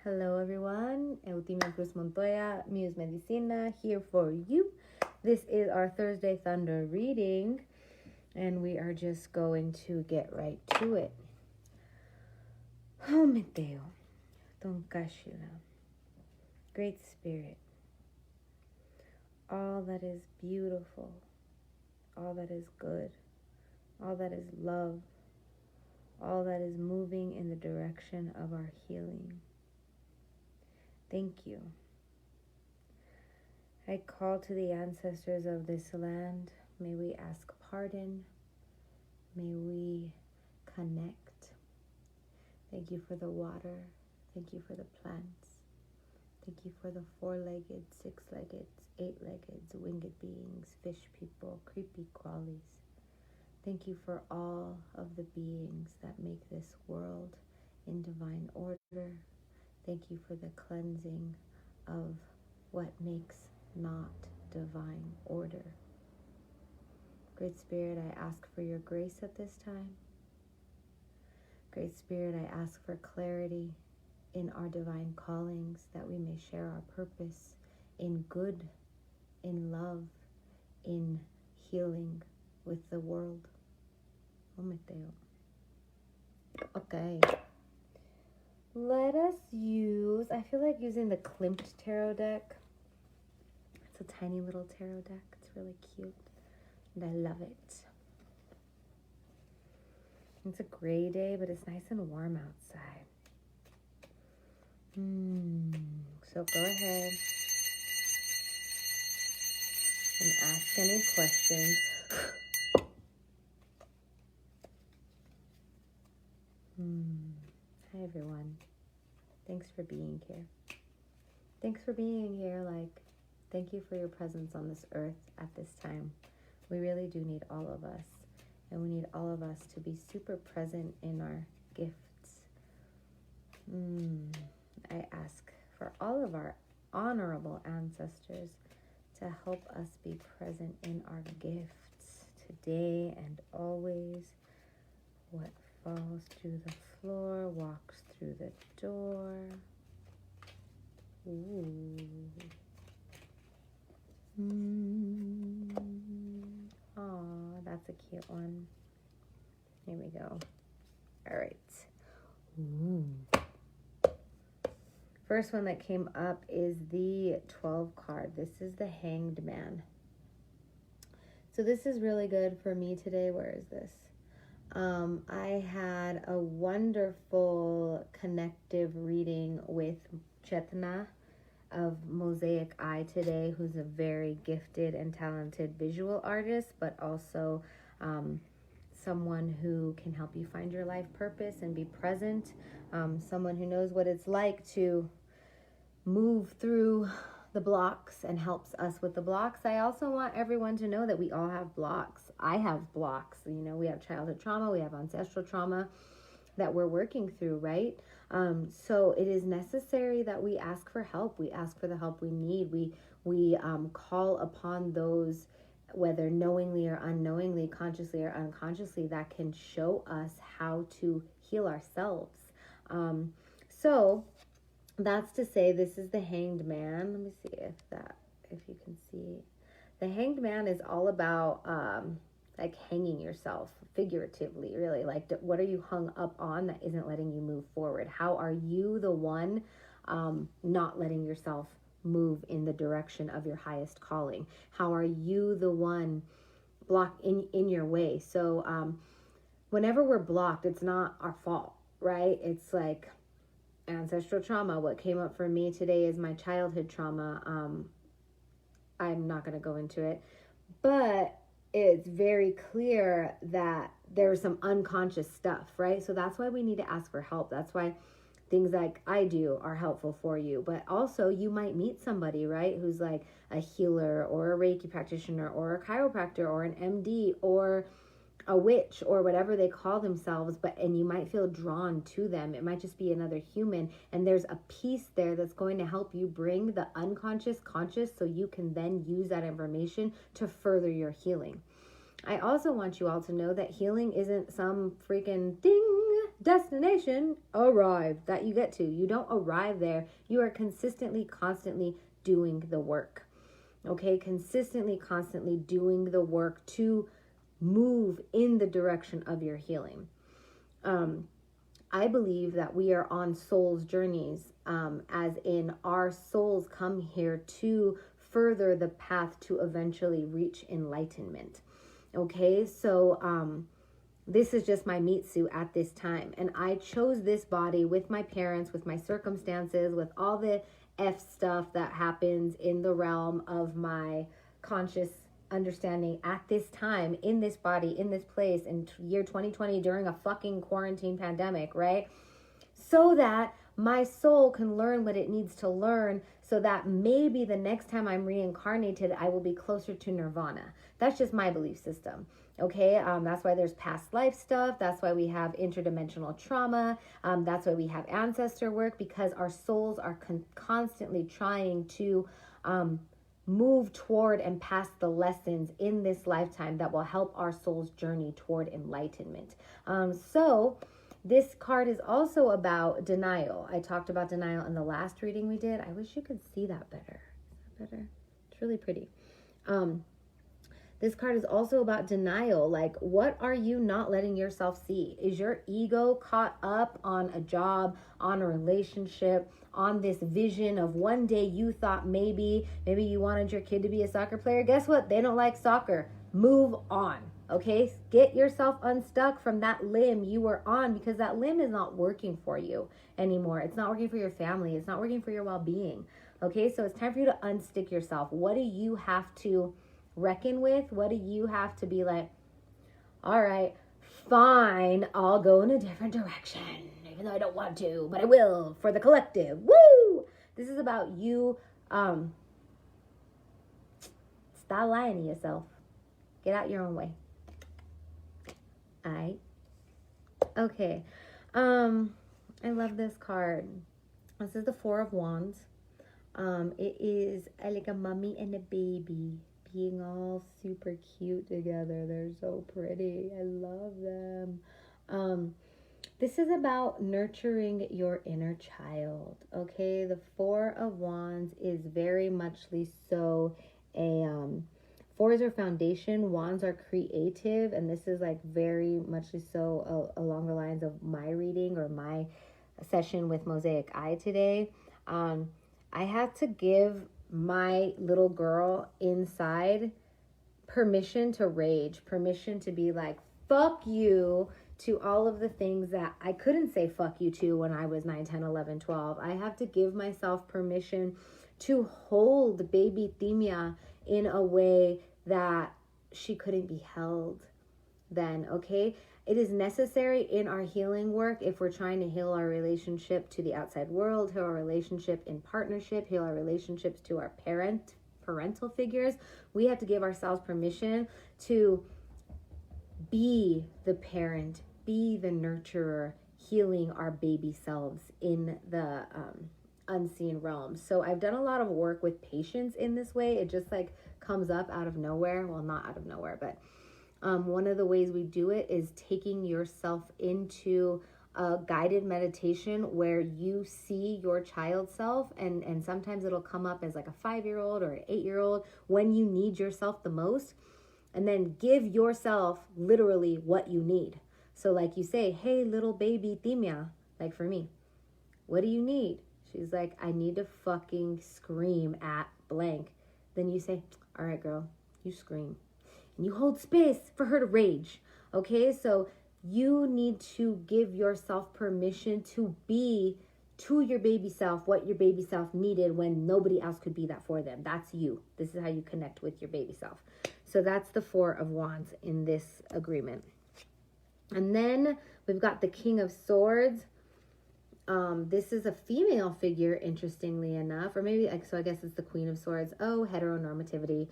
Hello everyone, Eutimia Cruz Montoya, Muse Medicina, here for you. This is our Thursday Thunder reading, and we are just going to get right to it. Oh, Meteo, Tonkashura, Great Spirit, all that is beautiful, all that is good, all that is love, all that is moving in the direction of our healing. Thank you. I call to the ancestors of this land. May we ask pardon. May we connect. Thank you for the water. Thank you for the plants. Thank you for the four-legged, six-legged, eight-legged, winged beings, fish people, creepy crawlies. Thank you for all of the beings that make this world in divine order. Thank you for the cleansing of what makes not divine order. Great Spirit, I ask for your grace at this time. Great Spirit, I ask for clarity in our divine callings, that we may share our purpose in good, in love, in healing with the world. Oh, Mateo. Okay. Let us use, I feel like using the Klimt tarot deck. It's a tiny little tarot deck. It's really cute, and I love it. It's a gray day, but it's nice and warm outside. So go ahead and ask any questions. Hi everyone. Thanks for being here. Thanks for being here. Thank you for your presence on this earth at this time. We really do need all of us. And we need all of us to be super present in our gifts. I ask for all of our honorable ancestors to help us be present in our gifts today and always. What falls through the floor walks through the door. Ooh. Aw, that's a cute one. Here we go. All right. Ooh. First one that came up is the 12 card. This is the Hanged Man. So this is really good for me today. Where is this? I had a wonderful connective reading with Chetna of Mosaic Eye today, who's a very gifted and talented visual artist, but also someone who can help you find your life purpose and be present, someone who knows what it's like to move through the blocks and helps us with the blocks. I also want everyone to know that we all have blocks. I have blocks. We have childhood trauma, we have ancestral trauma that we're working through, right? So it is necessary that we ask for help. We ask for the help we need. We call upon those, whether knowingly or unknowingly, consciously or unconsciously, that can show us how to heal ourselves. So that's to say, this is the Hanged Man. Let me see if you can see. The Hanged Man is all about hanging yourself figuratively, really. What are you hung up on that isn't letting you move forward? How are you the one not letting yourself move in the direction of your highest calling? How are you the one blocked in your way? So whenever we're blocked, it's not our fault, right? It's like ancestral trauma. What came up for me today is my childhood trauma. I'm not going to go into it, but it's very clear that there's some unconscious stuff, right? So that's why we need to ask for help. That's why things like I do are helpful for you. But also you might meet somebody, right, who's like a healer or a Reiki practitioner or a chiropractor or an MD or a witch or whatever they call themselves, and you might feel drawn to them. It might just be another human, and there's a piece there that's going to help you bring the unconscious conscious, so you can then use that information to further your healing. I also want you all to know that healing isn't some freaking ding destination arrived that you get to. You don't arrive there. You are consistently, constantly doing the work. Okay, consistently, constantly doing the work to move in the direction of your healing. I believe that we are on soul's journeys, as in our souls come here to further the path to eventually reach enlightenment. Okay, so this is just my meat suit at this time. And I chose this body with my parents, with my circumstances, with all the F stuff that happens in the realm of my conscious understanding at this time, in this body, in this place, in year 2020, during a fucking quarantine pandemic, right? So that my soul can learn what it needs to learn, so that maybe the next time I'm reincarnated, I will be closer to nirvana. That's just my belief system. Okay, that's why there's past life stuff. That's why we have interdimensional trauma. That's why we have ancestor work, because our souls are constantly trying to move toward and past the lessons in this lifetime that will help our soul's journey toward enlightenment. So this card is also about denial. I talked about denial in the last reading we did. I wish you could see that better. Is that better? It's really pretty. This card is also about denial. Like, what are you not letting yourself see? Is your ego caught up on a job, on a relationship, on this vision of one day you thought maybe you wanted your kid to be a soccer player? Guess what? They don't like soccer. Move on. Okay? Get yourself unstuck from that limb you were on, because that limb is not working for you anymore. It's not working for your family. It's not working for your well-being. Okay? So it's time for you to unstick yourself. What do you have to reckon with? What do you have to be like, all right, fine, I'll go in a different direction, even though I don't want to, but I will for the collective. Woo! This is about you. Stop lying to yourself. Get out your own way. All right. Okay. I love this card. This is the Four of Wands. It is like a mommy and a baby being all super cute together. They're so pretty. I love them. This is about nurturing your inner child. Okay, the Four of Wands is very muchly so a fours are foundation, wands are creative, and this is like very muchly so along the lines of my reading or my session with Mosaic Eye today. I had to give my little girl inside permission to rage, permission to be like, fuck you to all of the things that I couldn't say fuck you to when I was 9, 10, 11, 12. I have to give myself permission to hold baby Themia in a way that she couldn't be held then, okay? It is necessary in our healing work if we're trying to heal our relationship to the outside world, heal our relationship in partnership, heal our relationships to our parental figures. We have to give ourselves permission to be the parent, be the nurturer, healing our baby selves in the unseen realm. So I've done a lot of work with patience in this way. It just like comes up out of nowhere. Well, not out of nowhere, but one of the ways we do it is taking yourself into a guided meditation where you see your child self, and sometimes it'll come up as like a 5-year-old or an 8-year-old when you need yourself the most, and then give yourself literally what you need. So like you say, hey, little baby Themia, like for me, what do you need? She's like, I need to fucking scream at blank. Then you say, all right, girl, you scream. And you hold space for her to rage. Okay, so you need to give yourself permission to be to your baby self what your baby self needed when nobody else could be that for them. That's you. This is how you connect with your baby self. So that's the Four of Wands in this agreement. And then we've got the King of Swords. This is a female figure, interestingly enough, or maybe, so I guess it's the Queen of Swords. Oh, heteronormativity.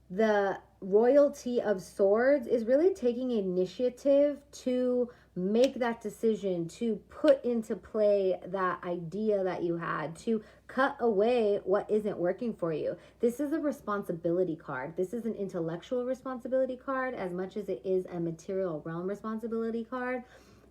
The royalty of swords is really taking initiative to make that decision, to put into play that idea that you had, to cut away what isn't working for you. This is a responsibility card. This is an intellectual responsibility card as much as it is a material realm responsibility card.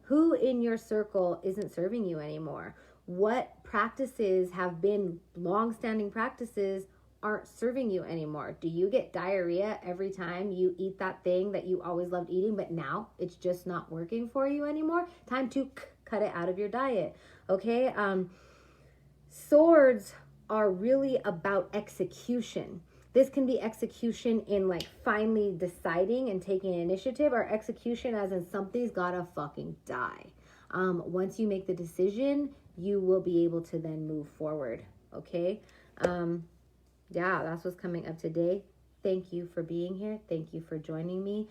Who in your circle isn't serving you anymore? What practices have been long-standing practices aren't serving you anymore? Do you get diarrhea every time you eat that thing that you always loved eating, but now it's just not working for you anymore? Time to cut it out of your diet. Okay. Swords are really about execution. This can be execution in like finally deciding and taking initiative, or execution as in something's gotta fucking die. Once you make the decision, you will be able to then move forward. Okay. Yeah, that's what's coming up today. Thank you for being here. Thank you for joining me.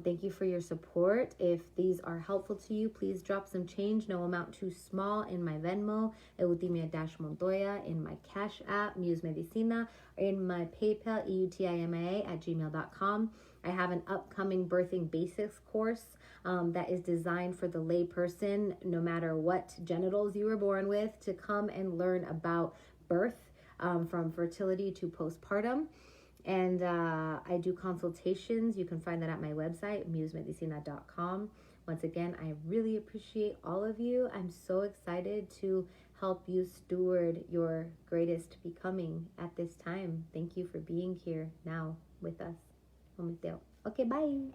Thank you for your support. If these are helpful to you, please drop some change, no amount too small, in my Venmo, Eutimia-Montoya, in my Cash App, Muse Medicina, or in my PayPal, eutimia@gmail.com. I have an upcoming birthing basics course that is designed for the lay person, no matter what genitals you were born with, to come and learn about birth, from fertility to postpartum. And I do consultations. You can find that at my website, musemedicina.com. Once again, I really appreciate all of you. I'm so excited to help you steward your greatest becoming at this time. Thank you for being here now with us. Okay, bye.